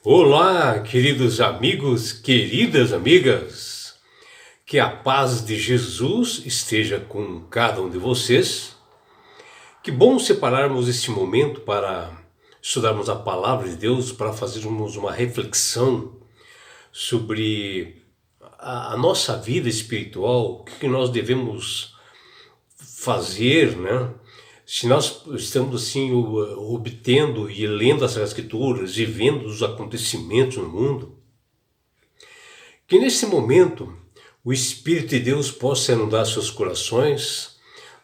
Olá, queridos amigos, queridas amigas, que a paz de Jesus esteja com cada um de vocês. Que bom separarmos este momento para estudarmos a palavra de Deus, para fazermos uma reflexão sobre a nossa vida espiritual, o que nós devemos fazer, né? Se nós estamos assim obtendo e lendo as Escrituras e vendo os acontecimentos no mundo, que nesse momento o Espírito de Deus possa inundar seus corações,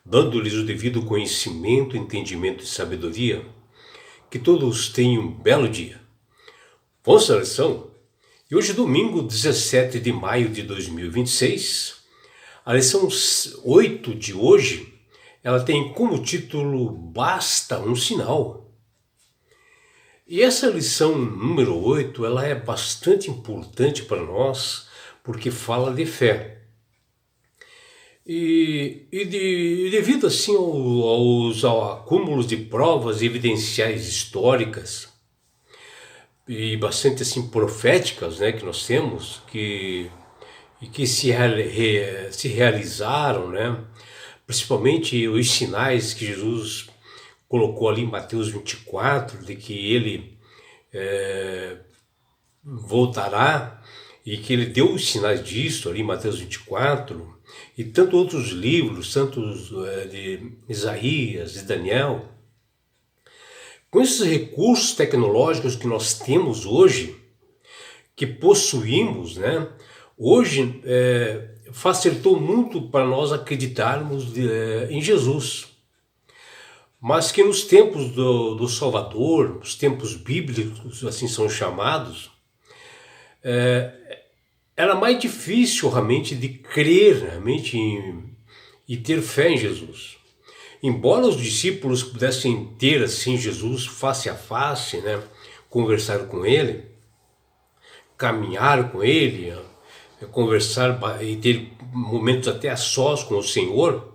dando-lhes o devido conhecimento, entendimento e sabedoria, que todos tenham um belo dia. Vamos à lição? E hoje, domingo, 17 de maio de 2026, a lição 8 de hoje, ela tem como título Basta um Sinal. E essa lição número 8, ela é bastante importante para nós, porque fala de fé. Devido assim aos acúmulos de provas evidenciais históricas, e bastante assim proféticas, né, que nós temos, que se realizaram, né? Principalmente os sinais que Jesus colocou ali em Mateus 24, de que ele voltará, e que ele deu os sinais disso ali em Mateus 24, e tantos outros livros, tantos de Isaías, de Daniel. Com esses recursos tecnológicos que nós temos hoje, que possuímos, né? Hoje facilitou muito para nós acreditarmos em Jesus. Mas que nos tempos do Salvador, os tempos bíblicos, assim são chamados, era mais difícil realmente de crer realmente e ter fé em Jesus. Embora os discípulos pudessem ter assim Jesus face a face, né, conversar com ele, caminhar com ele, conversar e ter momentos até a sós com o Senhor,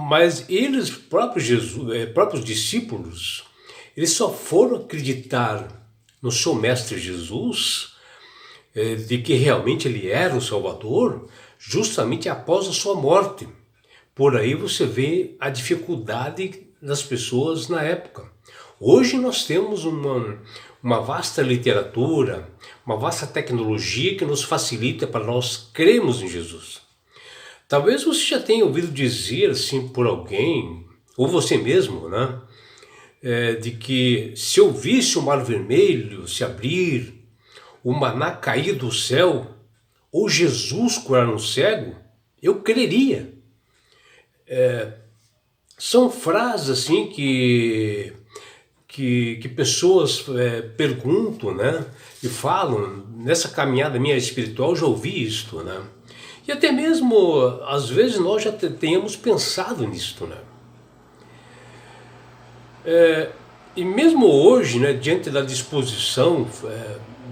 mas eles próprios discípulos, eles só foram acreditar no seu mestre Jesus, de que realmente ele era o Salvador, justamente após a sua morte. Por aí você vê a dificuldade das pessoas na época. Hoje nós temos uma vasta literatura, uma vasta tecnologia que nos facilita para nós crermos em Jesus. Talvez você já tenha ouvido dizer assim por alguém, ou você mesmo, né? De que se eu visse o mar vermelho se abrir, o maná cair do céu, ou Jesus curar um cego, eu creria. São frases assim que pessoas perguntam, né? E falam, nessa caminhada minha espiritual, eu já ouvi isto, né? E até mesmo, às vezes, nós já tenhamos pensado nisto, né? E mesmo hoje, né, diante da disposição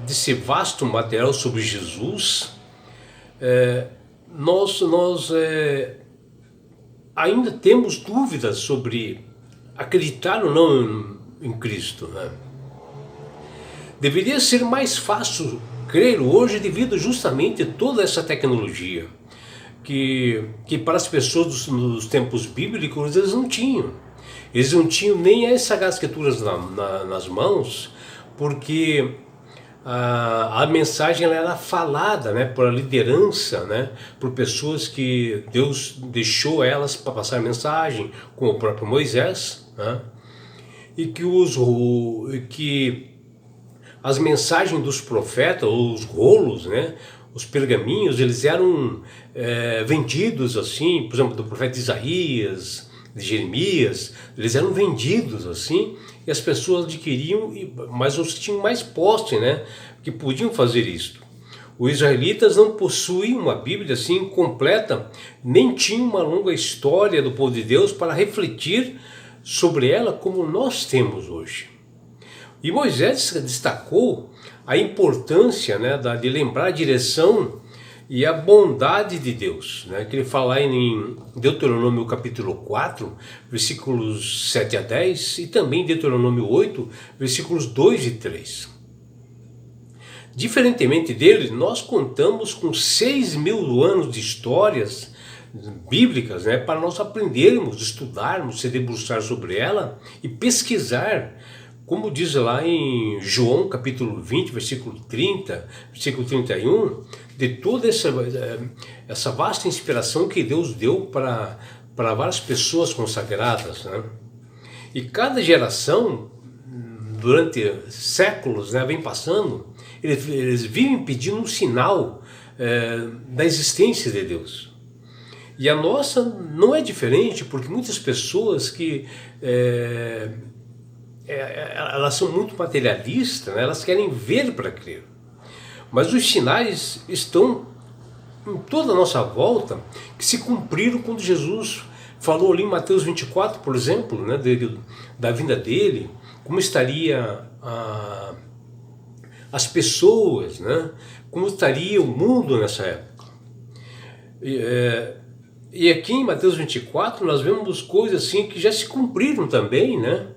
desse vasto material sobre Jesus, nós ainda temos dúvidas sobre acreditar ou não em Cristo, né? Deveria ser mais fácil crer hoje devido justamente a toda essa tecnologia que para as pessoas dos tempos bíblicos eles não tinham. Eles não tinham nem as Sagradas Escrituras nas mãos, porque a mensagem ela era falada, né, por liderança, né, por pessoas que Deus deixou elas para passar a mensagem, como o próprio Moisés, né, e que as mensagens dos profetas, os rolos, né, os pergaminhos, eles eram vendidos assim, por exemplo, do profeta Isaías, de Jeremias, eles eram vendidos assim, e as pessoas adquiriam, mas os que tinham mais posse, né, que podiam fazer isto. Os israelitas não possuíam uma Bíblia assim completa, nem tinham uma longa história do povo de Deus para refletir sobre ela como nós temos hoje. E Moisés destacou a importância, né, de lembrar a direção e a bondade de Deus, né? Que ele fala aí em Deuteronômio capítulo 4, versículos 7 a 10, e também Deuteronômio 8, versículos 2 e 3. Diferentemente dele, nós contamos com 6.000 anos de histórias bíblicas, né, para nós aprendermos, estudarmos, se debruçar sobre ela e pesquisar, como diz lá em João capítulo 20, versículo 30, versículo 31, de toda essa vasta inspiração que Deus deu para várias pessoas consagradas, né? E cada geração, durante séculos, né, vem passando, eles vivem pedindo um sinal da existência de Deus. E a nossa não é diferente, porque muitas pessoas que elas são muito materialistas, né? Elas querem ver para crer. Mas os sinais estão em toda a nossa volta, que se cumpriram quando Jesus falou ali em Mateus 24, por exemplo, né, da vinda dele, como estaria as pessoas, né, como estaria o mundo nessa época. E aqui em Mateus 24 nós vemos coisas assim que já se cumpriram também, né?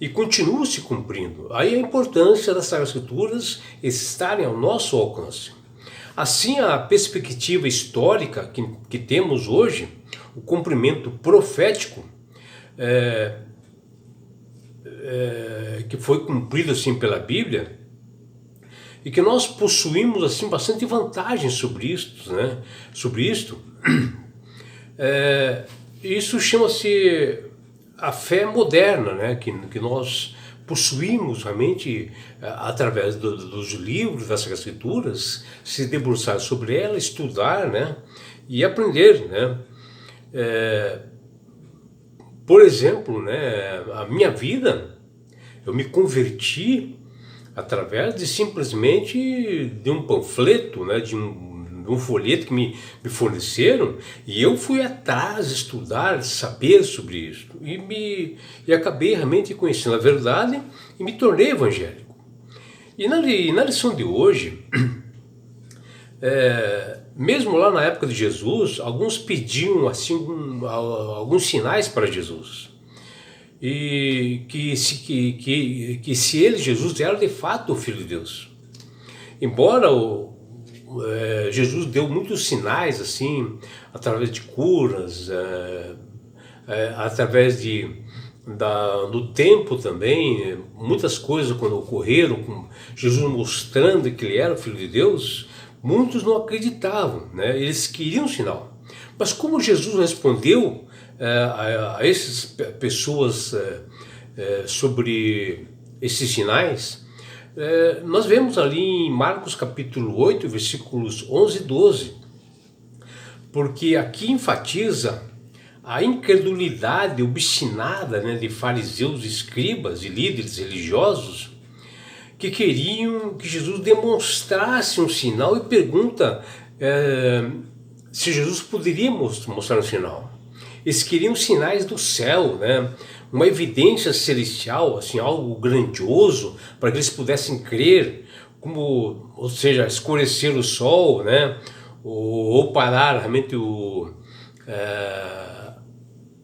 E continuam se cumprindo. Aí a importância das Sagradas Escrituras estarem ao nosso alcance. Assim, a perspectiva histórica que temos hoje, o cumprimento profético, que foi cumprido assim pela Bíblia, e que nós possuímos assim bastante vantagem sobre isto, né? Sobre isto. Isso chama-se a fé moderna, né? Que nós possuímos realmente através dos livros das Escrituras, se debruçar sobre ela, estudar, né? E aprender, né? Por exemplo, né? A minha vida, eu me converti através de simplesmente de um panfleto, né? De um folheto que me forneceram, e eu fui atrás estudar, saber sobre isso, e acabei realmente conhecendo a verdade e me tornei evangélico. E na lição de hoje, mesmo lá na época de Jesus, alguns pediam assim alguns sinais para Jesus, e que se ele, Jesus, era de fato o Filho de Deus. Embora Jesus deu muitos sinais assim, através de curas, através do tempo também, muitas coisas quando ocorreram, com Jesus mostrando que ele era o Filho de Deus, muitos não acreditavam, né? Eles queriam sinal. Mas como Jesus respondeu a essas pessoas sobre esses sinais, nós vemos ali em Marcos capítulo 8, versículos 11 e 12, porque aqui enfatiza a incredulidade obstinada, né, de fariseus, escribas e líderes religiosos que queriam que Jesus demonstrasse um sinal, e pergunta se Jesus poderia mostrar um sinal. Eles queriam sinais do céu, né? Uma evidência celestial, assim, algo grandioso, para que eles pudessem crer, ou seja, escurecer o sol, né? Ou parar realmente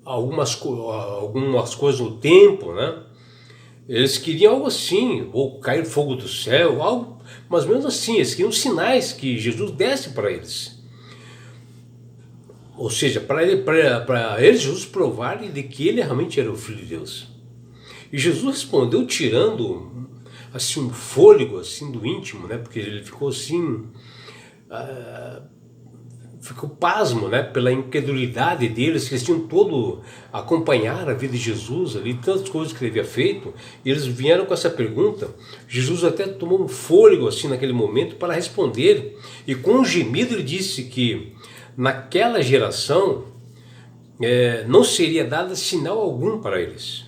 algumas coisas no tempo, né? Eles queriam algo assim, ou cair fogo do céu, algo mais ou menos assim. Eles queriam sinais que Jesus desse para eles. Ou seja, para eles Jesus provar de que ele realmente era o Filho de Deus. E Jesus respondeu tirando assim um fôlego assim do íntimo, né? Porque ele ficou assim, ficou pasmo, né? Pela incredulidade deles, que eles tinham todo acompanhar a vida de Jesus ali, tantas coisas que ele havia feito, e eles vieram com essa pergunta. Jesus até tomou um fôlego assim naquele momento para responder, e com um gemido ele disse que naquela geração não seria dado sinal algum para eles.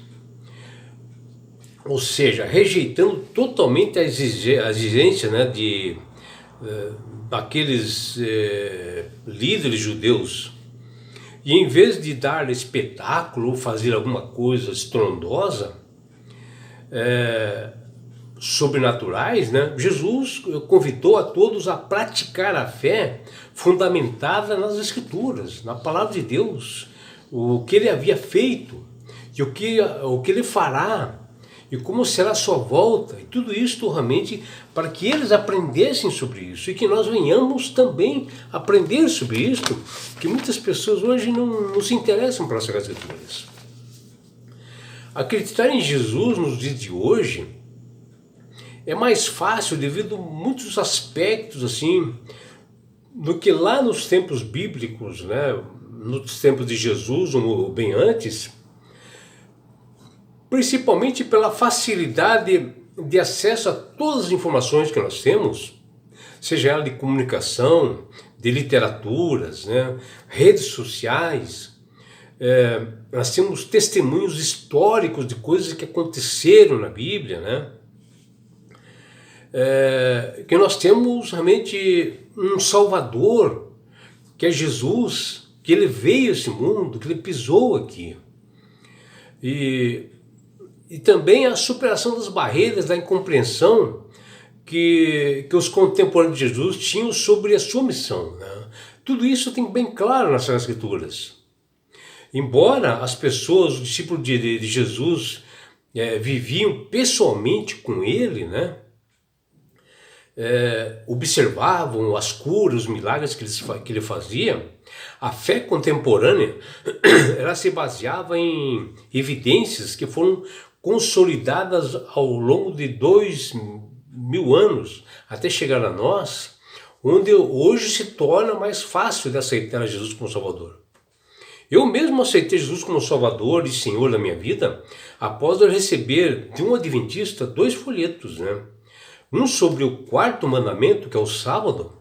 Ou seja, rejeitando totalmente a exigência, né, daqueles líderes judeus. E em vez de dar espetáculo ou fazer alguma coisa estrondosa, sobrenaturais, né? Jesus convidou a todos a praticar a fé fundamentada nas Escrituras, na palavra de Deus, o que ele havia feito e o que ele fará e como será a sua volta, e tudo isso realmente para que eles aprendessem sobre isso e que nós venhamos também aprender sobre isso, que muitas pessoas hoje não se interessam por essas Escrituras. Acreditar em Jesus nos dias de hoje é mais fácil devido a muitos aspectos assim do que lá nos tempos bíblicos, né? Nos tempos de Jesus ou bem antes, principalmente pela facilidade de acesso a todas as informações que nós temos, seja ela de comunicação, de literaturas, né? Redes sociais. Nós temos testemunhos históricos de coisas que aconteceram na Bíblia, né? Que nós temos realmente um Salvador, que é Jesus, que ele veio a esse mundo, que ele pisou aqui. E também a superação das barreiras da incompreensão que os contemporâneos de Jesus tinham sobre a sua missão, né? Tudo isso tem bem claro nas Escrituras. Embora as pessoas, os discípulos de Jesus, viviam pessoalmente com ele, né? Observavam as curas, os milagres que ele fazia, a fé contemporânea ela se baseava em evidências que foram consolidadas ao longo de 2000 anos, até chegar a nós, onde hoje se torna mais fácil de aceitar Jesus como Salvador. Eu mesmo aceitei Jesus como Salvador e Senhor da minha vida após eu receber de um adventista 2 folhetos, né? Um sobre o 4º mandamento, que é o sábado,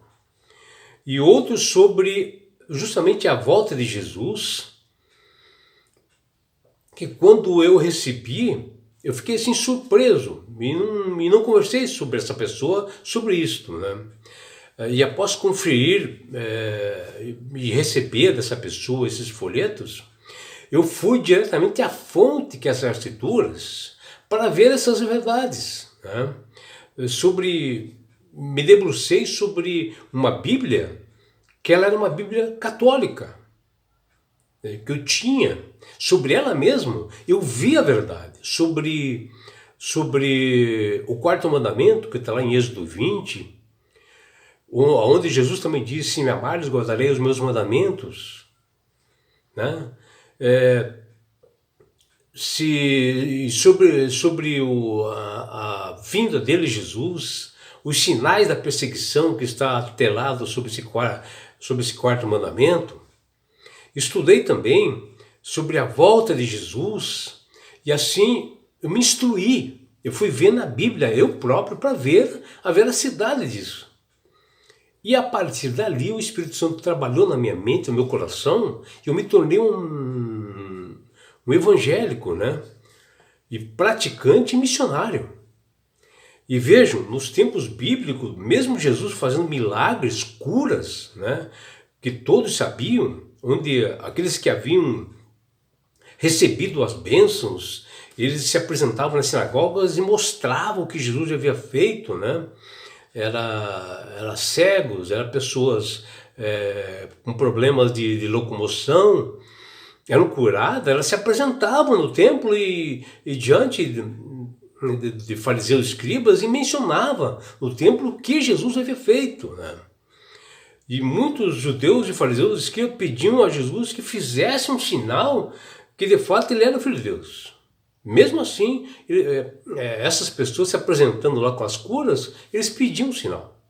e outro sobre justamente a volta de Jesus, que quando eu recebi, eu fiquei assim surpreso e não conversei sobre essa pessoa, sobre isto, né? E após conferir e receber dessa pessoa esses folhetos, eu fui diretamente à fonte que é as Escrituras para ver essas verdades, né? Me debrucei sobre uma Bíblia que ela era uma Bíblia católica, que eu tinha. Sobre ela mesmo, eu vi a verdade. Sobre o 4º mandamento, que está lá em Êxodo 20, onde Jesus também disse: se me amares, guardarei os meus mandamentos, né? Sobre a vinda dele, Jesus, os sinais da perseguição que está telado sobre esse 4º mandamento. Estudei também sobre a volta de Jesus e assim eu me instruí. Eu fui ver na Bíblia, eu próprio, para ver a veracidade disso. E a partir dali o Espírito Santo trabalhou na minha mente, no meu coração, e eu me tornei um evangélico, né? E praticante e missionário. E vejam, nos tempos bíblicos, mesmo Jesus fazendo milagres, curas, né? Que todos sabiam, onde aqueles que haviam recebido as bênçãos, eles se apresentavam nas sinagogas e mostravam o que Jesus havia feito, né? Era cegos, eram pessoas com problemas de locomoção, eram curadas, elas se apresentavam no templo e diante de fariseus e escribas e mencionava no templo o que Jesus havia feito, né? E muitos judeus e fariseus e escribas pediam a Jesus que fizesse um sinal que de fato ele era o Filho de Deus. Mesmo assim, essas pessoas se apresentando lá com as curas, eles pediam um sinal.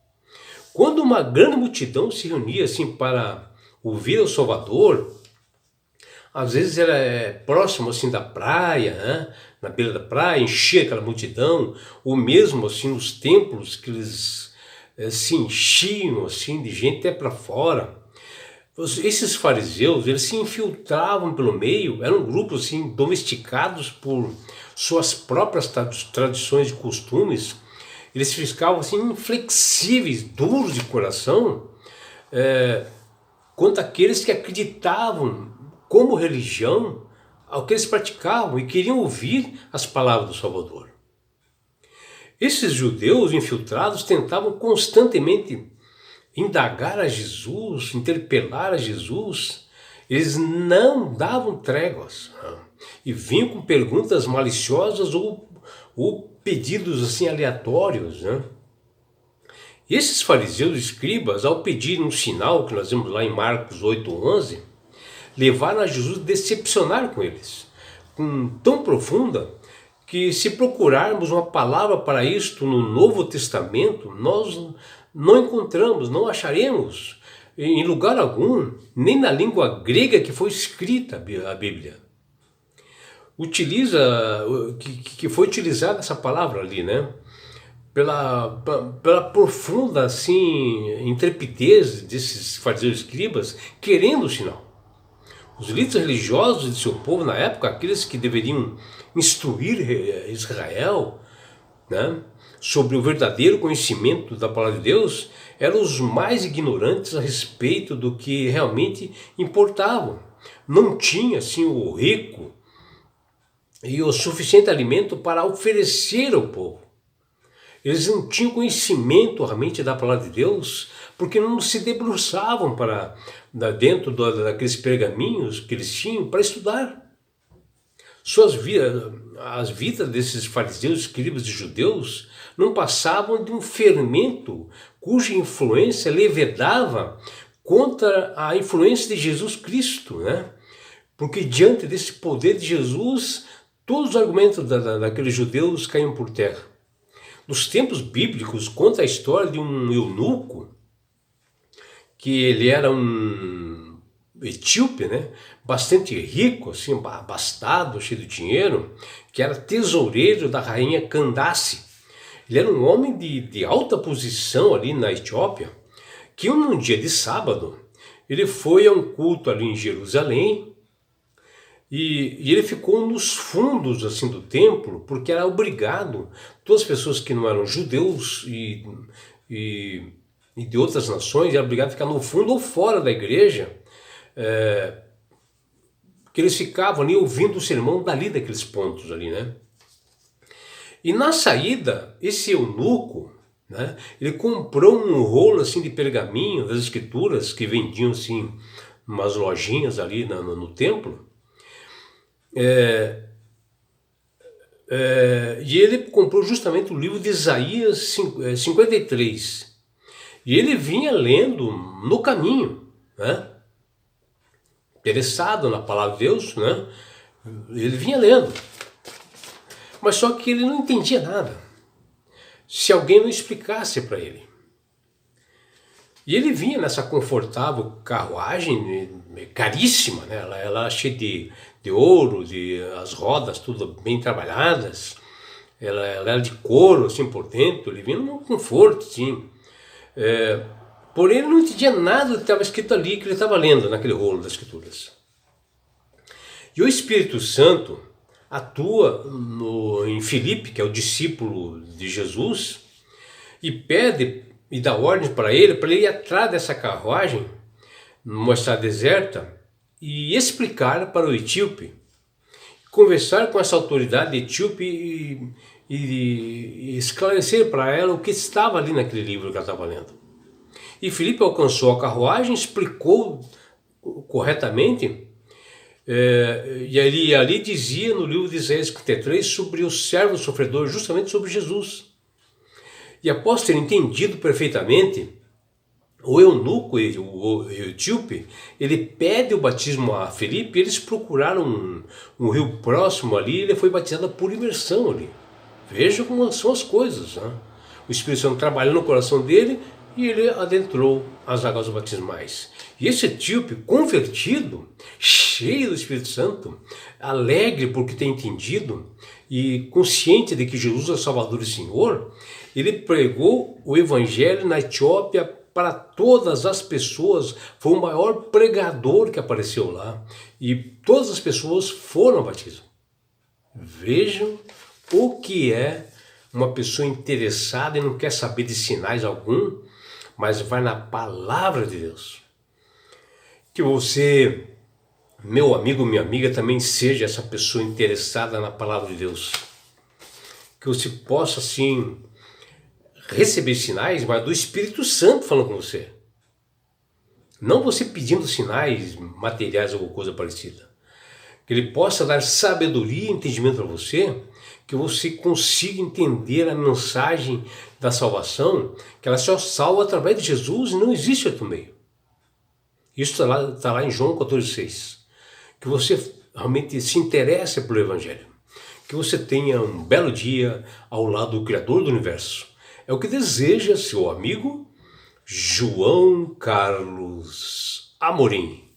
Quando uma grande multidão se reunia assim para ouvir o Salvador, às vezes era próximo assim da praia, né? Na beira da praia, enchia aquela multidão, ou mesmo assim nos templos que eles se enchiam assim de gente até para fora. Esses fariseus, eles se infiltravam pelo meio, eram grupos assim domesticados por suas próprias tradições e costumes. Eles ficavam assim inflexíveis, duros de coração, quanto àqueles que acreditavam como religião ao que eles praticavam e queriam ouvir as palavras do Salvador. Esses judeus infiltrados tentavam constantemente indagar a Jesus, interpelar a Jesus. Eles não davam tréguas e vinham com perguntas maliciosas ou pedidos assim aleatórios, né? E esses fariseus e escribas, ao pedirem um sinal, que nós vemos lá em Marcos 8:11, levaram a Jesus a decepcionar com eles, com tão profunda que, se procurarmos uma palavra para isto no Novo Testamento, nós não encontramos, não acharemos em lugar algum, nem na língua grega que foi escrita a Bíblia. Que foi utilizada essa palavra ali, né? Pela profunda assim, intrepidez desses fariseus e escribas, querendo o sinal. Os líderes religiosos de seu povo na época, aqueles que deveriam instruir Israel, né, sobre o verdadeiro conhecimento da palavra de Deus, eram os mais ignorantes a respeito do que realmente importava. Não tinha assim o rico e o suficiente alimento para oferecer ao povo. Eles não tinham conhecimento realmente da palavra de Deus, porque não se debruçavam para dentro daqueles pergaminhos que eles tinham para estudar. As vidas desses fariseus, escribas e judeus não passavam de um fermento cuja influência levedava contra a influência de Jesus Cristo, né? Porque diante desse poder de Jesus, todos os argumentos daqueles judeus caíam por terra. Nos tempos bíblicos, conta a história de um eunuco, que ele era um etíope, né? Bastante rico, assim, abastado, cheio de dinheiro, que era tesoureiro da rainha Candace. Ele era um homem de alta posição ali na Etiópia, que num dia de sábado, ele foi a um culto ali em Jerusalém, e ele ficou nos fundos assim do templo, porque era obrigado, todas as pessoas que não eram judeus e de outras nações, eram obrigados a ficar no fundo ou fora da igreja, que eles ficavam ali ouvindo o sermão dali daqueles pontos ali, né? E na saída, esse eunuco, né, ele comprou um rolo assim de pergaminho das escrituras que vendiam assim umas lojinhas ali no templo. E ele comprou justamente o livro de Isaías 53. E ele vinha lendo no caminho, né? Interessado na palavra de Deus, né? Ele vinha lendo. Mas só que ele não entendia nada se alguém não explicasse para ele. E ele vinha nessa confortável carruagem, caríssima, né? Ela cheia de ouro, as rodas tudo bem trabalhadas, ela era de couro assim por dentro, ele vinha num conforto, sim. Porém ele não entendia nada do que estava escrito ali, que ele estava lendo naquele rolo das escrituras. E o Espírito Santo atua em Filipe, que é o discípulo de Jesus, e pede e dá ordens para ele ir atrás dessa carruagem, numa estrada deserta, e explicar para o etíope, conversar com essa autoridade etíope e esclarecer para ela o que estava ali naquele livro que ela estava lendo. E Filipe alcançou a carruagem, explicou corretamente, e ali dizia no livro de Isaías 53 sobre o servo sofredor, justamente sobre Jesus. E após ter entendido perfeitamente, o eunuco, o etíope, ele pede o batismo a Filipe. Eles procuraram um rio próximo ali, e ele foi batizado por imersão ali. Veja como são as coisas, né? O Espírito Santo trabalhou no coração dele e ele adentrou as águas batismais. E esse etíope, convertido, cheio do Espírito Santo, alegre porque tem entendido e consciente de que Jesus é o Salvador e Senhor, ele pregou o Evangelho na Etiópia para todas as pessoas. Foi o maior pregador que apareceu lá. E todas as pessoas foram batizadas. Vejam o que é uma pessoa interessada e não quer saber de sinais algum, mas vai na palavra de Deus. Que você, meu amigo, minha amiga, também seja essa pessoa interessada na palavra de Deus. Que você possa, assim, receber sinais, mas do Espírito Santo falando com você. Não você pedindo sinais materiais ou coisa parecida. Que ele possa dar sabedoria e entendimento para você, que você consiga entender a mensagem da salvação, que ela só salva através de Jesus e não existe outro meio. Isso está lá em João 14,6. Que você realmente se interesse pelo Evangelho. Que você tenha um belo dia ao lado do Criador do Universo. É o que deseja seu amigo João Carlos Amorim.